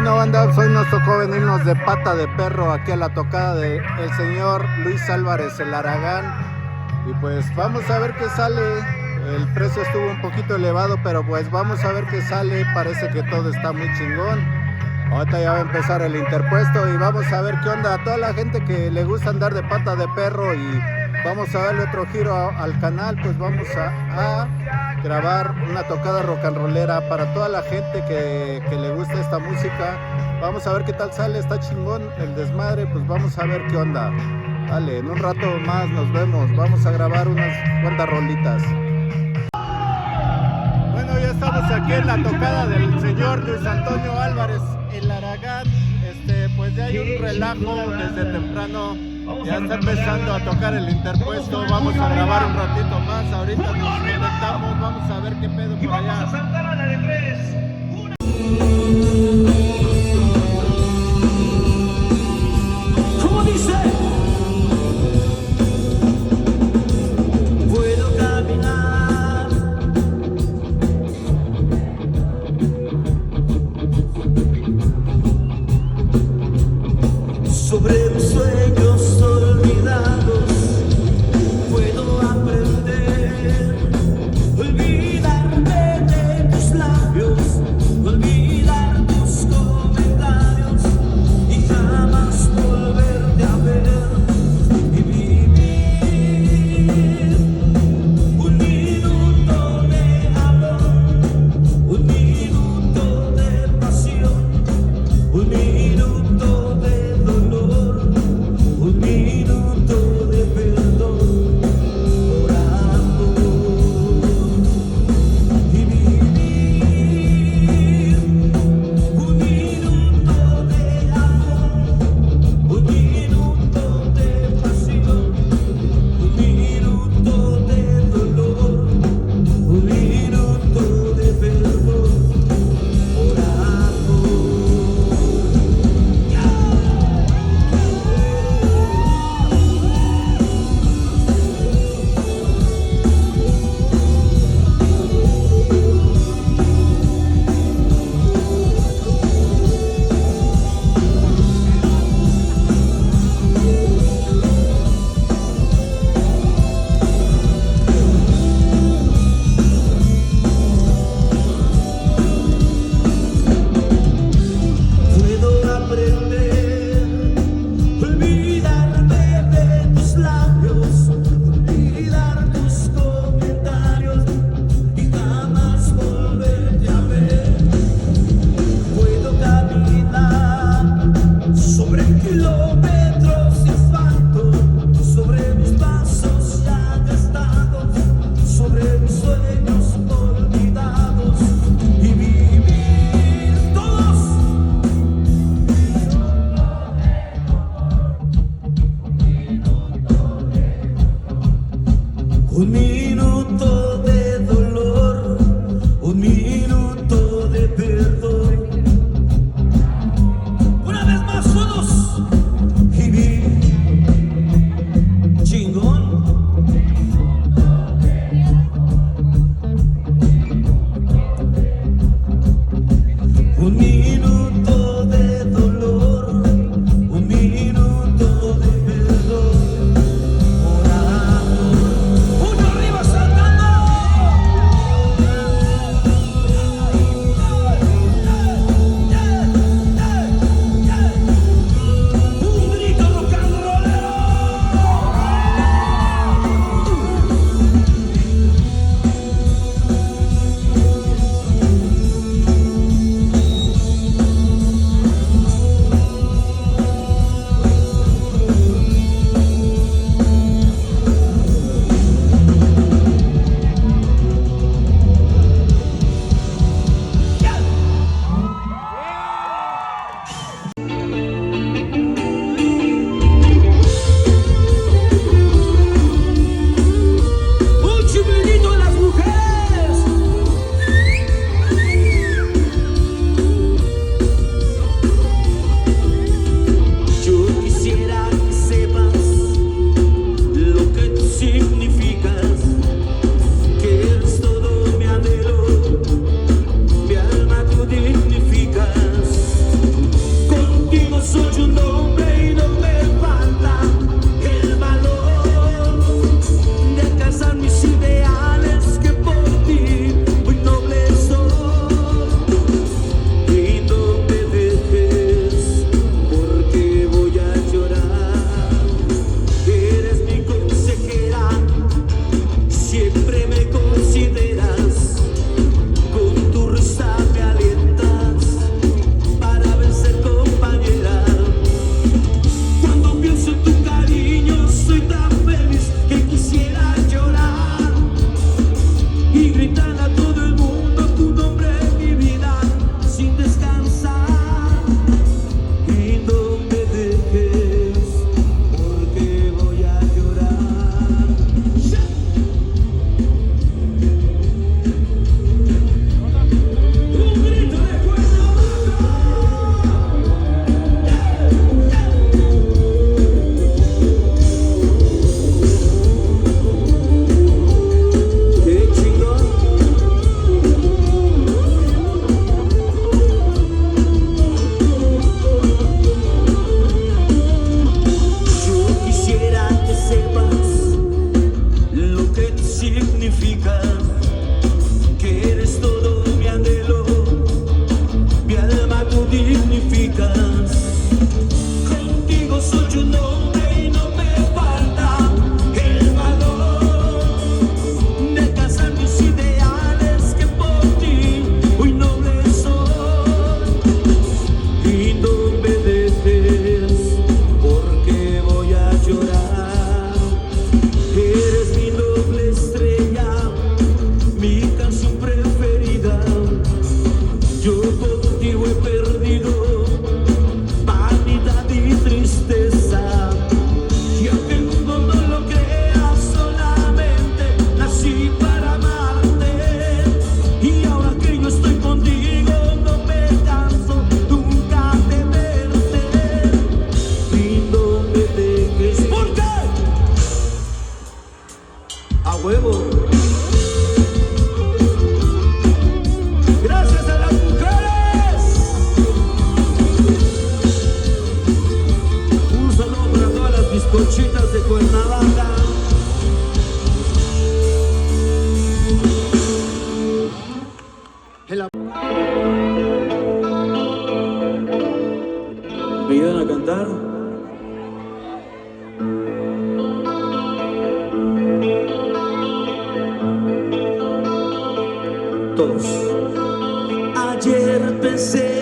Bueno, banda, hoy nos tocó venirnos de pata de perro aquí a la tocada del señor Luis Álvarez, el Aragán. Y pues vamos a ver qué sale. El precio estuvo un poquito elevado, pero pues vamos a ver qué sale. Parece que todo está muy chingón. Ahorita ya va a empezar el interpuesto y vamos a ver qué onda. A toda la gente que le gusta andar de pata de perro y vamos a darle otro giro al canal, pues vamos a grabar una tocada rock and rollera para toda la gente que le gusta esta música. Vamos a ver qué tal sale, está chingón el desmadre, pues vamos a ver qué onda. Vale, en un rato más nos vemos, vamos a grabar unas cuantas rolitas. Bueno, ya estamos aquí en la tocada del señor Luis Antonio Álvarez, el Aragán. Pues ya hay un relajo desde temprano, ya está empezando a tocar el interpuesto. Vamos a grabar un ratito más, ahorita nos conectamos, vamos a ver qué pedo por allá. Vamos a saltar a la de 3, 1. ¿Cómo dice? Puedo caminar sobre mis sueños olvidados, puedo aprender, olvidarme de tus labios, olvidar tus comentarios y jamás volverte a ver y vivir un minuto de amor, un minuto de pasión, un minuto de dolor, un minuto de perdón por amor y vivir un minuto de amor, un minuto de pasión, un minuto de dolor, un minuto de perdón por amor. Conchitas de Cuernavaca. ¿Me ayudan a cantar? Todos. Ayer pensé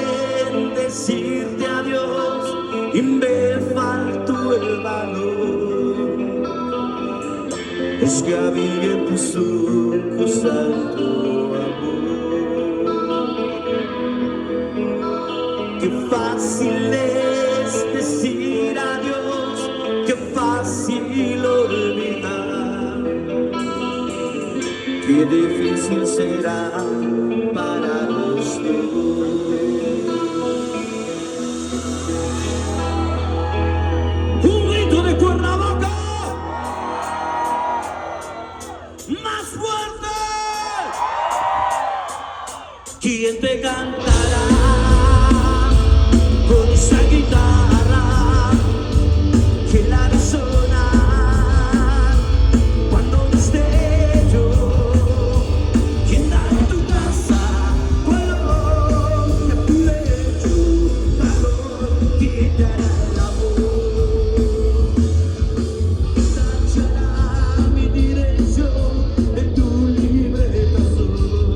en decirte adiós y me faltó el valor. Es que había en tus ojos alto amor. Qué fácil es decir adiós, qué fácil olvidar. Qué difícil será para los dos. Un grito de Cuernavaca, más fuerte. ¿Quién te cantará con esa guitarra que la hará sonar cuando no esté yo? ¿Quién da en tu casa color de tu lecho, calor que te hará el amor? Tachará mi dirección en tu libreta azul,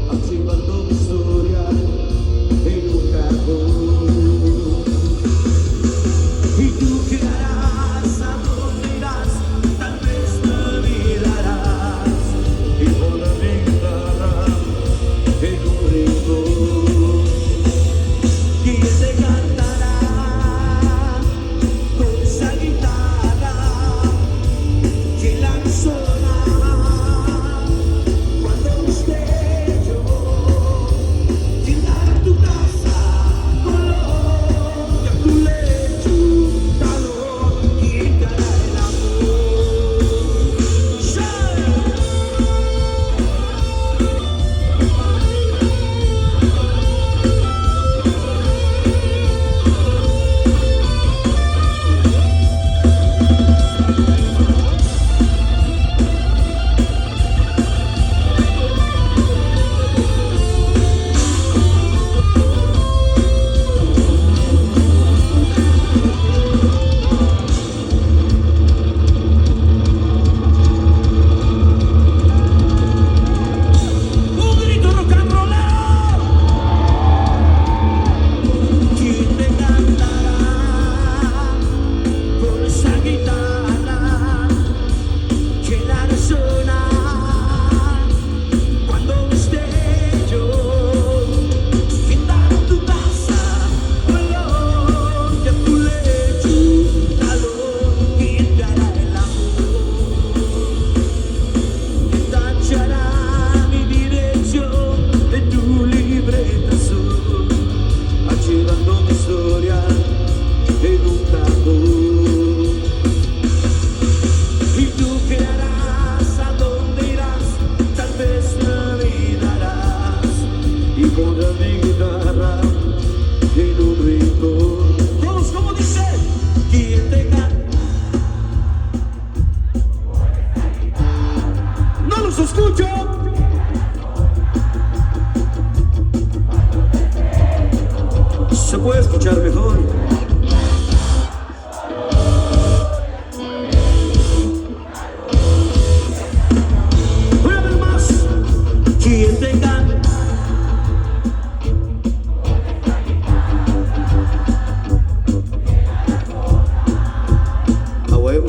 archivando mi historia en un cajón. ¿Y tú qué harás? ¿A dónde irás? Tal vez te olvidarás y pondrás mi guitarra en un rincón. ¿Quién te cantará con esa guitarra que la hará sonar cuando no esté yo? ¿Quién hará tu casa color y a tu lecho calor? ¿Quién te hará el amor? ¡Sí! Un grito rock and rollero. ¿Quién te cantará con esa guitarra que la hará sonar cuando no esté yo? ¿Quién dará en tu casa color y a tu lecho calor? ¿Quién te hará el amor? Tachará mi dirección de tu libreta azul, archivando mi historia en un cajón. ¿Y tú qué harás? ¿A dónde irás? Tal vez me olvidarás y pondrás mi guitarra en un rincón. Todos como dice, ¿quién te canta? ¡No los escucho! Se puede escuchar mejor. Una vez más, ¿quién te canta? A huevo.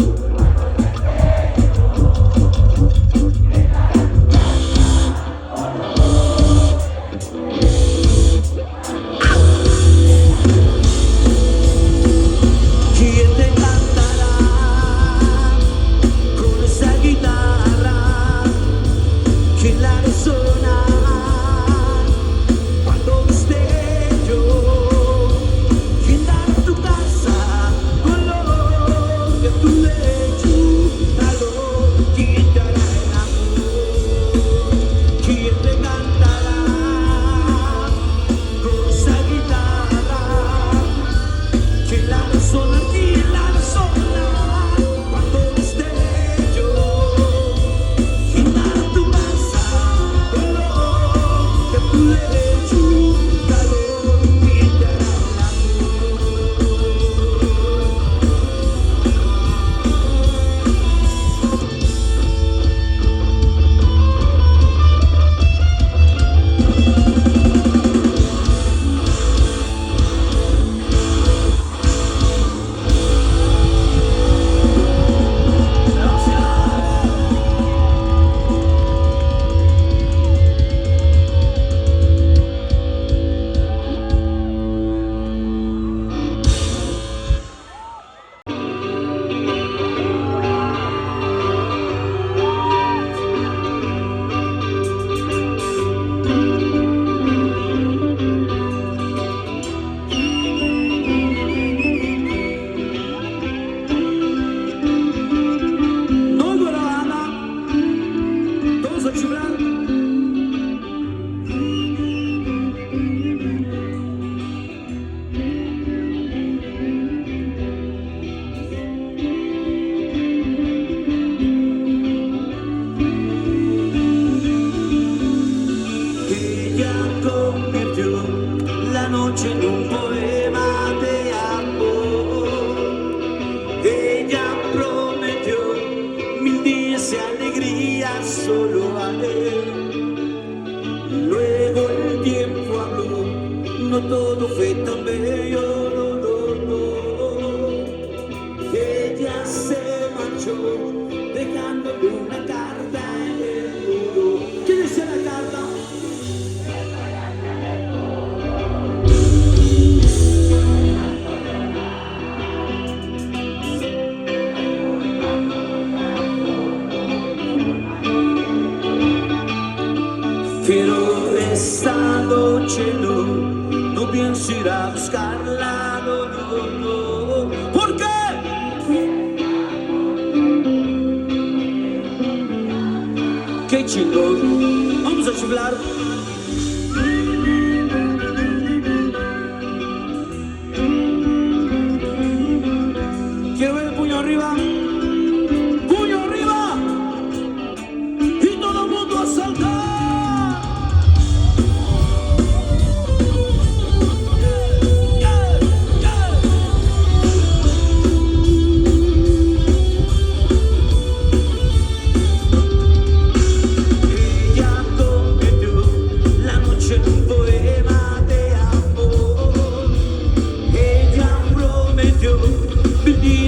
todo fue tan bello, no, no, no. Ella se marchó dejándole una carta en el muro. ¿Qué dice la carta? Pero esta noche no pienso ir a buscarla, no, no, no. ¿Por qué? ¡Qué chingón! Vamos a chiflar. Quiero ver el puño arriba. ¡Puño arriba! Y todo el mundo a saltar.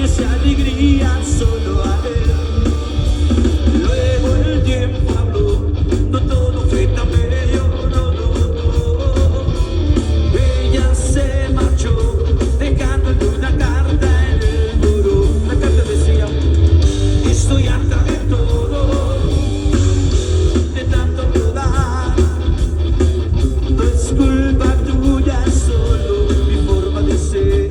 Esa alegría solo a él. Luego el tiempo habló, no todo fue tan bello, no, no, no. Ella se marchó dejándole una carta en el muro. La carta decía: estoy harta de todo, de tanto rodar. No es culpa tuya, es solo mi forma de ser.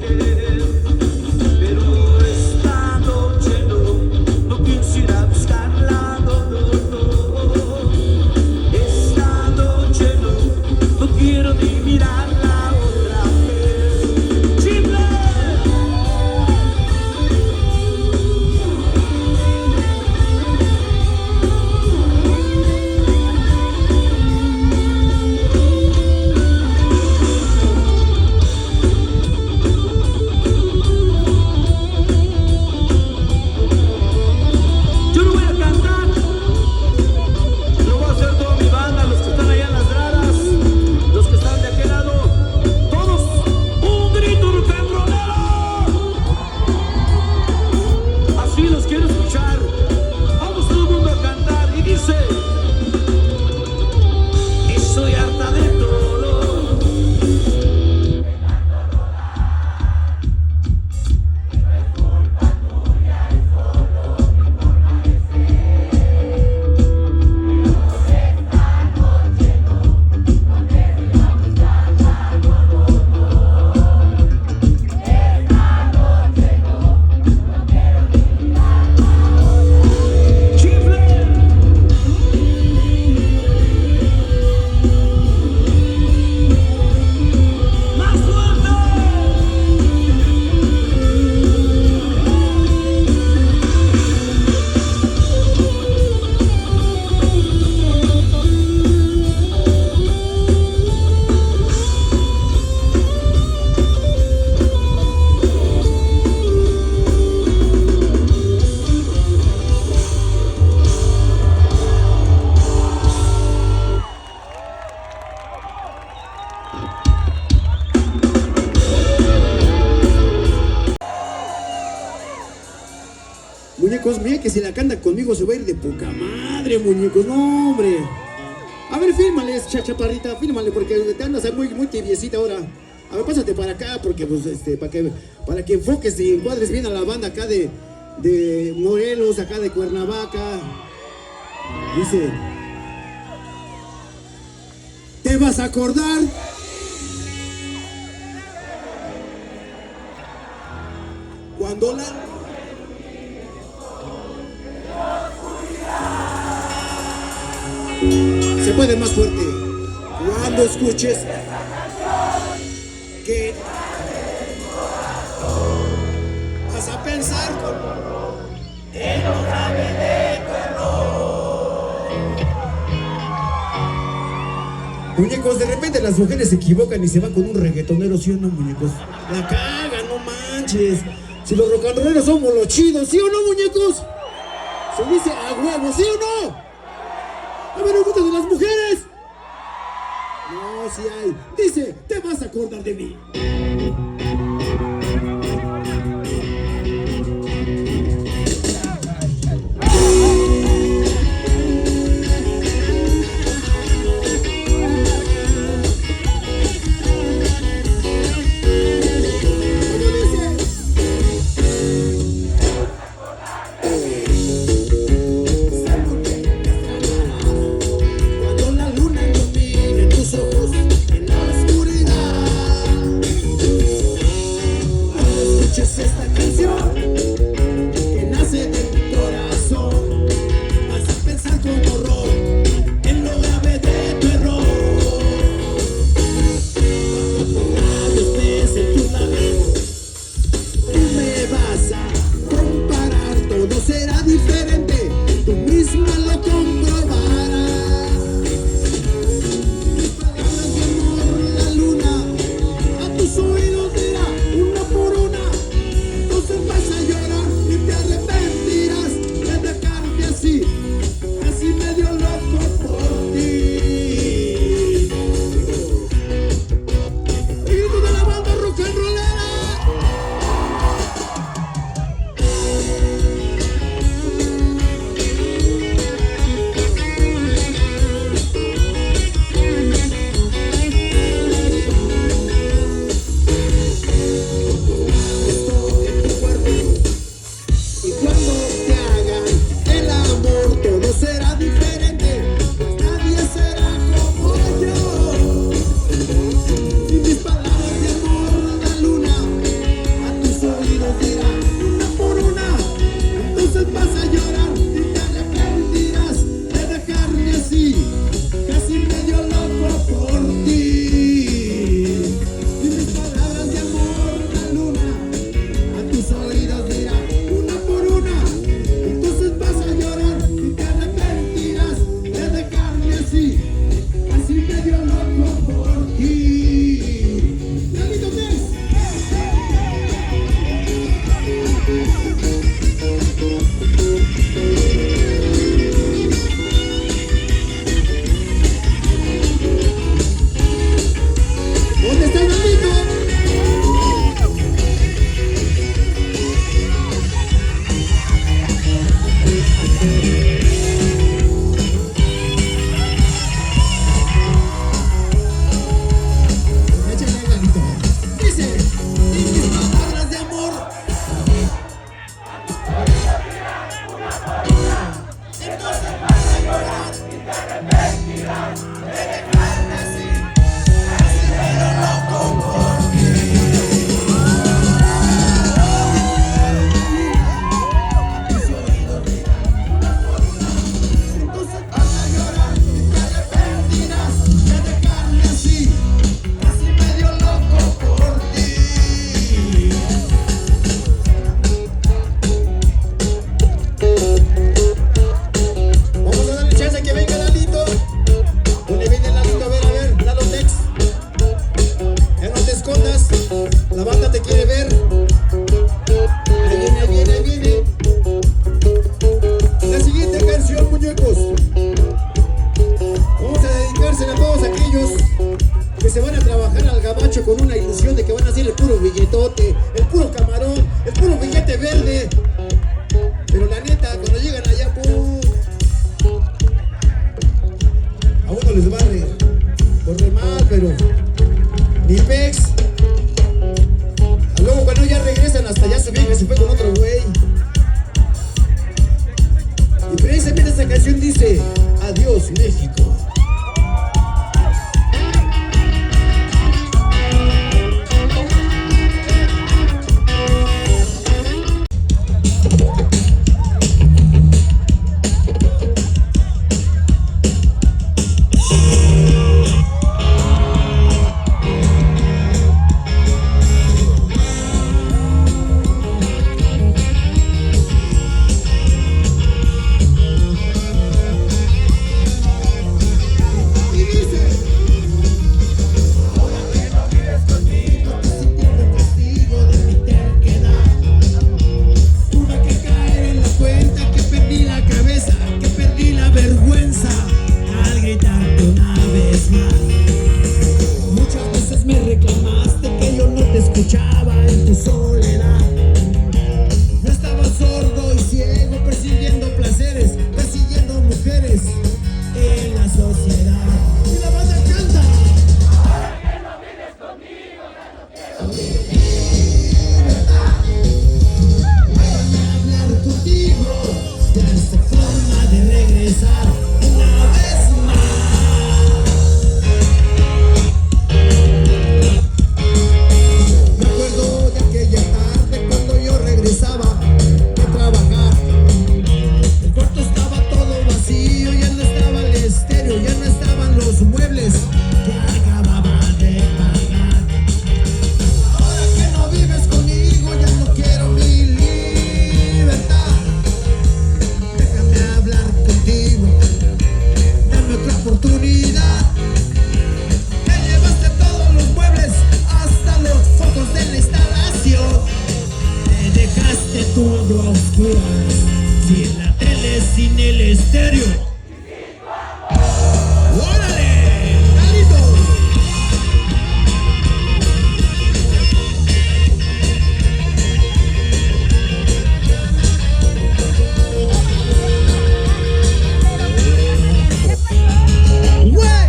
Muñecos, mira que si la canta conmigo se va a ir de poca madre, muñecos, no, hombre. A ver, fírmale, chaparrita, fírmale, porque te andas muy, muy tibiecita ahora. A ver, pásate para acá, porque pues, para que enfoques y encuadres bien a la banda acá de Morelos, acá de Cuernavaca. Dice: ¿te vas a acordar? Cuando la... Se puede más fuerte. Cuando escuches que vas a pensar en otra vez de muñecos, de repente las mujeres se equivocan y se van con un reggaetonero, ¿sí o no, muñecos? La cagan, no manches. Si los rock and rolleros somos los chidos, ¿sí o no, muñecos? Se dice a huevo, ¿sí o no? A ver, el voto de las mujeres. No, sí hay. Dice, te vas a acordar de mí. Cuando la luna ilumine tus ojos en la oscuridad, cuando escuches esta canción que nace de tu corazón, vas a pensar con horror en lo grave de tu error. Cuando tus labios besen tus labios, tú me vas a comparar, todo será diferente, tú misma lo comprobarás. Mis palabras de amor, la luna a tus oídos dirá una por una, entonces vas a llorar y te arrepentirás de dejarte así, casi medio loco por ti. Grito de la banda rock and rollera. Y cuando te hagan el amor todo será diferente, pues nadie será como yo. Y mis palabras de amor, la luna a tus oídos dirá una por una, entonces vas a llorar y te arrepentirás de dejarme así, casi medio loco por ti. Y mis palabras de amor, la luna a tus oídos dirá una por una, entonces vas a llorar y te arrepentirás de dejarme así, así medio loco por ti. ¡Lalito Mex! ¿Dónde está Lalito? Échale, Lalito. Dice, y mis palabras de amor. Entonces vas a llorar y te arrepentirás de dejarme así, así medio loco por ti. Tus oídos dirán una por una, entonces vas a llorar y te arrepentirás de dejarme así, así medio loco por ti. Vamos a darle chance a que venga Lalito. ¿Dónde viene Lalito? A ver, Lalo Tex. Ya no te escondas. La banda te quiere ver. Ahí viene, ahí viene, ahí viene. La siguiente canción, muñecos. Vamos a dedicársela a todos aquellos que se van a trabajar al gabacho con una ilusión de que van a hacer el puro billetote, el puro camarón, el puro billete verde. Pero la neta, cuando llegan allá, ¡pum! A uno les barre por re mal, pero ni pex. Luego escuchaba en tu soledad. Yo estaba sordo y ciego, persiguiendo placeres, persiguiendo mujeres en la sociedad. Y la banda canta. Ahora que no vives conmigo, ya no quiero libertad. Déjame hablar contigo de esta forma de regresar una vez más. Me acuerdo de aquella tarde cuando yo regresaba de trabajar. El cuarto estaba todo vacío, ya no estaba el estéreo, ya no estaban los muebles que acababa de pagar. Ahora que no vives conmigo, ya no quiero mi libertad. Déjame hablar contigo, dame otra oportunidad. Te llevaste todos los muebles, hasta los focos de la instalación. Me dejaste todo a oscuras, sin la tele, sin el estéreo. ¡Órale! ¡Carito! ¡Güey!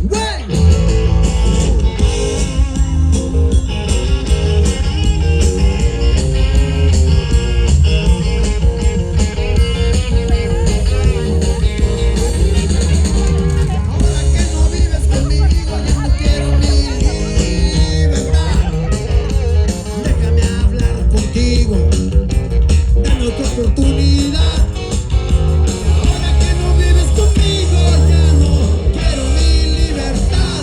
¡Güey! Ahora que no vives conmigo, ya no quiero mi libertad. Déjame hablar contigo, dame otra oportunidad. Ahora que no vives conmigo, ya no quiero mi libertad.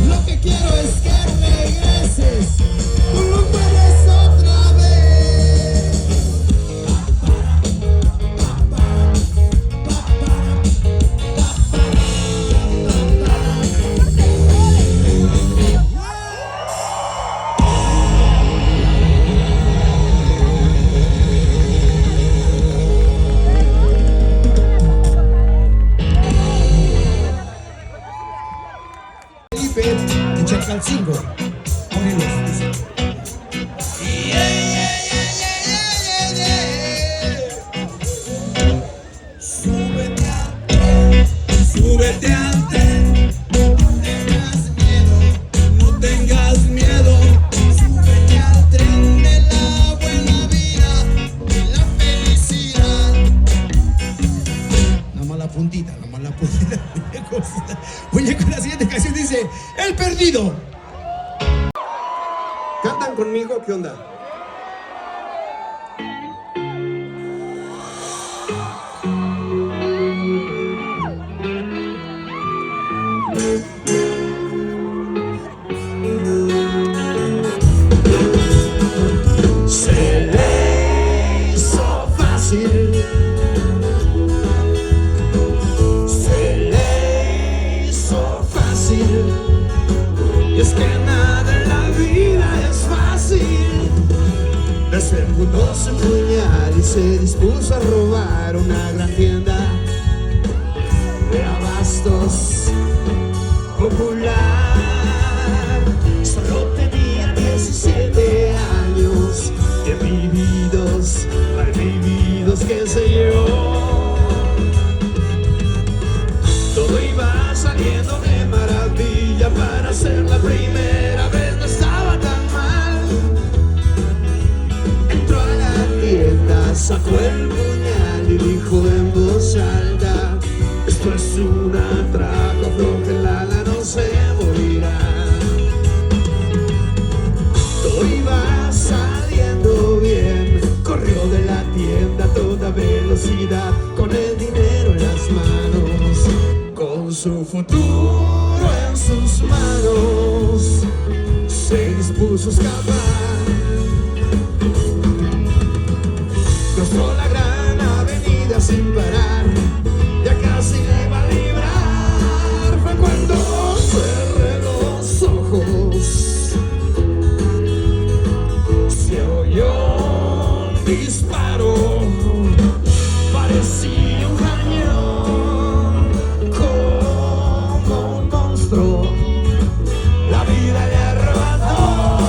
Lo que quiero es que regreses, tú lo puedes otra vez. Felipe de Chacalcingo, Morelos, dice. Súbete al tren, no tengas miedo, no tengas miedo. Súbete al tren de la buena vida, de la felicidad. La mala puntita, la mala puntita. Oye, con la siguiente canción dice El Perdido. ¿Cantan conmigo? ¿Qué onda? Se le hizo fácil, se le hizo fácil, y es que nada en la vida es fácil. Desenfundó su puñal y se dispuso a robar una gran tienda de abastos popular. Solo tenía 17 años, bien vividos, mal vividos, qué sé yo. Todo iba saliendo de maravilla, para ser la primera vez no estaba tan mal. Entró a la tienda, sacó el puñal y dijo en voz alta: esto es un atraco, congelada no se morirá. Todo iba saliendo bien, corrió de la tienda a toda velocidad, con el dinero en las manos, con su futuro en sus manos, se dispuso a escapar. Cruzó la gran avenida sin parar, ya casi le iba a librar. Fue cuando cerré los ojos, se oyó un disparo, parecía un cañón, como un monstruo, la vida le arrebató.